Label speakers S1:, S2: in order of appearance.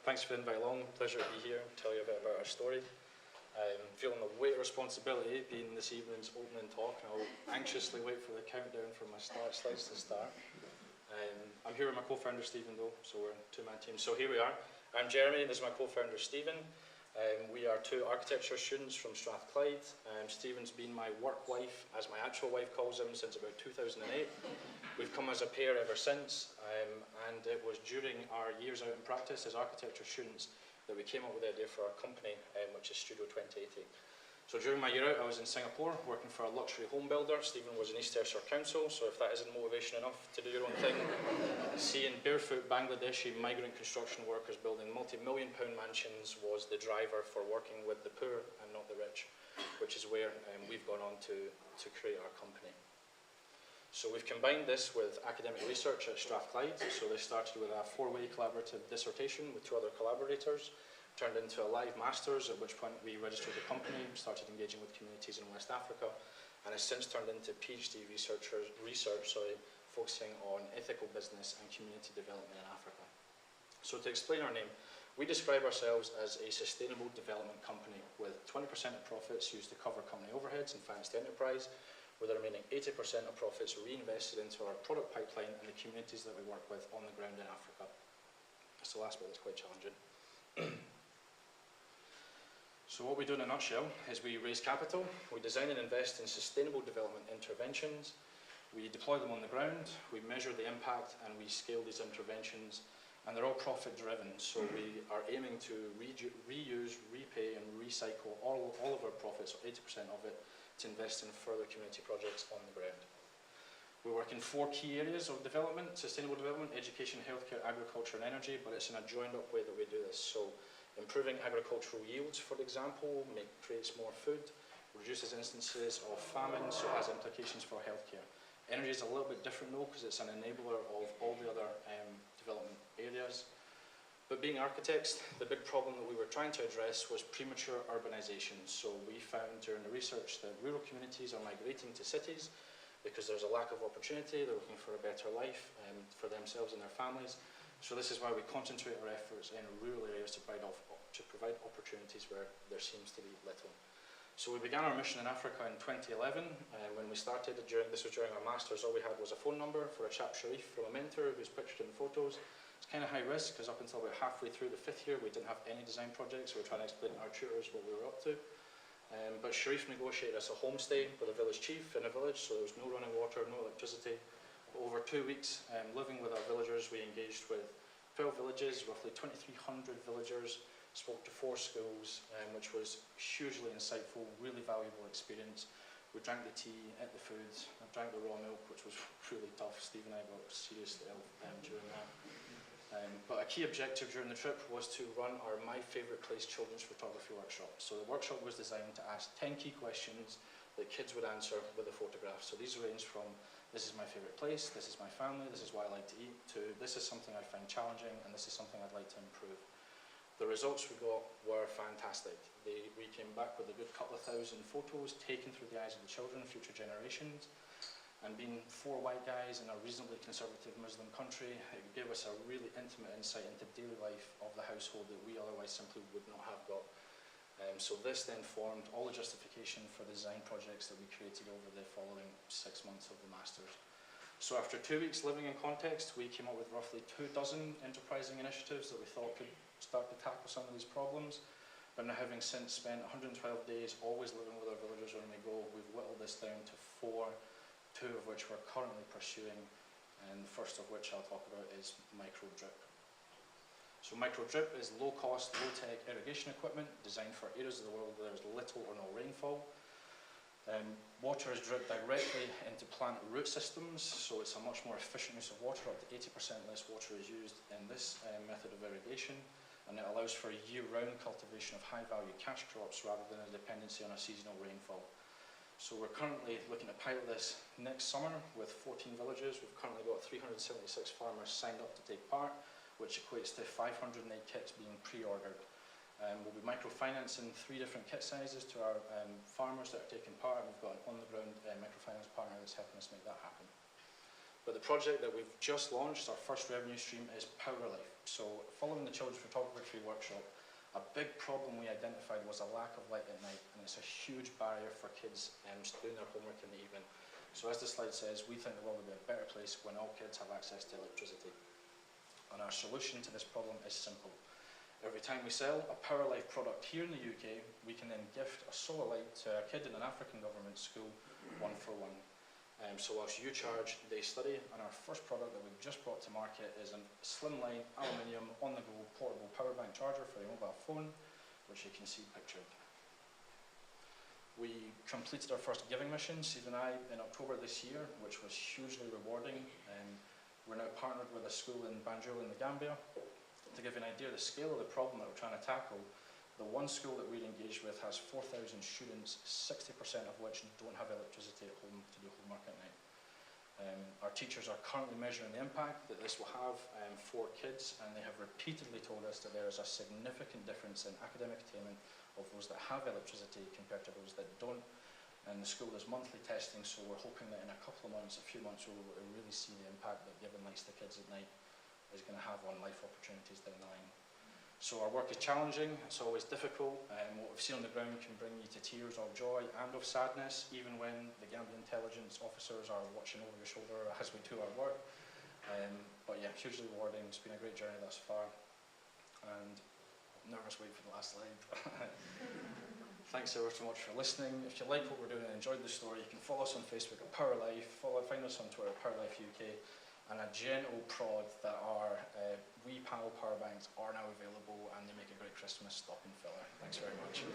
S1: Thanks for the invite along. Pleasure to be here and tell you a bit about our story. I'm feeling the weight of responsibility being this evening's opening talk, and I'll anxiously wait for the countdown for my slides to start. I'm here with my co-founder Stephen though, so we're a two-man team. So here we are. I'm Jeremie, this is my co-founder Stephen. We are two architecture students from Strathclyde. Stephen's been my work wife, as my actual wife calls him, since about 2008. We've come as a pair ever since, and it was during our years out in practice as architecture students that we came up with the idea for our company, which is Studio 2080. So during my year out, I was in Singapore working for a luxury home builder. Stephen was in East Ayrshire Council, so if that isn't motivation enough to do your own thing, seeing barefoot Bangladeshi migrant construction workers building multi-million-pound mansions was the driver for working with the poor and not the rich, which is where we've gone on to create our company. So we've combined this with academic research at Strathclyde. So this started with a 4-way collaborative dissertation with 2 other collaborators, turned into a live master's, at which point we registered the company, started engaging with communities in West Africa, and has since turned into PhD research, focusing on ethical business and community development in Africa. So to explain our name, we describe ourselves as a sustainable development company with 20% of profits used to cover company overheads and finance the enterprise, with the remaining 80% of profits reinvested into our product pipeline and the communities that we work with on the ground in Africa. That's the last bit that's quite challenging. So what we do in a nutshell is we raise capital, we design and invest in sustainable development interventions, we deploy them on the ground, we measure the impact, and we scale these interventions, and they're all profit driven. So we are aiming to reuse, repay, and recycle all of our profits, or 80% of it, to invest in further community projects on the ground. We work in 4 key areas of development: sustainable development, education, healthcare, agriculture, and energy, but it's in a joined up way that we do this. So improving agricultural yields, for example, creates more food, reduces instances of famine, so has implications for healthcare. Energy is a little bit different though, because it's an enabler of all the other development areas. But being architects, the big problem that we were trying to address was premature urbanization. So we found during the research that rural communities are migrating to cities because there's a lack of opportunity, they're looking for a better life for themselves and their families. So this is why we concentrate our efforts in rural areas to provide opportunities where there seems to be little. So we began our mission in Africa in 2011. When we started, this was during our masters, all we had was a phone number for a chap Sharif from a mentor who's pictured in photos. It's kind of high risk because up until about halfway through the 5th year we didn't have any design projects, so we were trying to explain to our tutors what we were up to. But Sharif negotiated us a homestay with a village chief in a village, so there was no running water, no electricity. But over 2 weeks living with our villagers, we engaged with 12 villages, roughly 2,300 villagers, spoke to 4 schools, which was hugely insightful, really valuable experience. We drank the tea, ate the food, I drank the raw milk, which was really tough. Steve and I got seriously ill during that. But a key objective during the trip was to run our My Favourite Place children's photography workshop. So the workshop was designed to ask 10 key questions that kids would answer with a photograph. So these range from, this is my favourite place, this is my family, this is what I like to eat, to this is something I find challenging and this is something I'd like to improve. The results we got were fantastic. We came back with a good couple of thousand photos taken through the eyes of the children, future generations. And being 4 white guys in a reasonably conservative Muslim country, it gave us a really intimate insight into daily life of the household that we otherwise simply would not have got. So this then formed all the justification for the design projects that we created over the following 6 months of the Masters. So after 2 weeks living in context, we came up with roughly 24 enterprising initiatives that we thought could start to tackle some of these problems. But now, having since spent 112 days always living with our villagers on the go, we've whittled this down to 4, 2 of which we're currently pursuing, and the first of which I'll talk about is micro-drip. So micro-drip is low-cost, low-tech irrigation equipment designed for areas of the world where there's little or no rainfall. Water is dripped directly into plant root systems, so it's a much more efficient use of water. Up to 80% less water is used in this method of irrigation, and it allows for year-round cultivation of high-value cash crops rather than a dependency on a seasonal rainfall. So we're currently looking to pilot this next summer with 14 villages. We've currently got 376 farmers signed up to take part, which equates to 508 kits being pre-ordered. We'll be microfinancing 3 different kit sizes to our farmers that are taking part, and we've got an on-the-ground microfinance partner that's helping us make that happen. But the project that we've just launched, our first revenue stream, is Power Life. So following the Children's Photography Workshop, a big problem we identified was a lack of light at night, and it's a huge barrier for kids doing their homework in the evening. So as the slide says, we think the world will be a better place when all kids have access to electricity. And our solution to this problem is simple. Every time we sell a Power Life product here in the UK, we can then gift a solar light to a kid in an African government school, 1 for 1. So whilst you charge, they study, and our first product that we've just brought to market is a slimline, aluminium, on-the-go, portable power bank charger for your mobile phone, which you can see pictured. We completed our first giving mission, Steve and I, in October this year, which was hugely rewarding. We're now partnered with a school in Banjul in the Gambia. To give you an idea of the scale of the problem that we're trying to tackle, the one school that we're engaged with has 4,000 students, 60% of which don't have electricity at home to do homework at night. Our teachers are currently measuring the impact that this will have for kids, and they have repeatedly told us that there is a significant difference in academic attainment of those that have electricity compared to those that don't. And the school is monthly testing, so we're hoping that in a couple of months, a few months, we'll really see the impact that giving lights to kids at night is going to have on life opportunities down the line. So our work is challenging, it's always difficult, and what we've seen on the ground can bring you to tears of joy and of sadness, even when the Gambian intelligence officers are watching over your shoulder as we do our work. But yeah, hugely rewarding, it's been a great journey thus far, and I'm nervous waiting for the last slide. Thanks ever so much for listening. If you like what we're doing and enjoyed the story, you can follow us on Facebook at Power Life, find us on Twitter at Power Life UK, and a gentle prod that our WePal power banks are now available, and they make a great Christmas stocking filler. Thanks very much.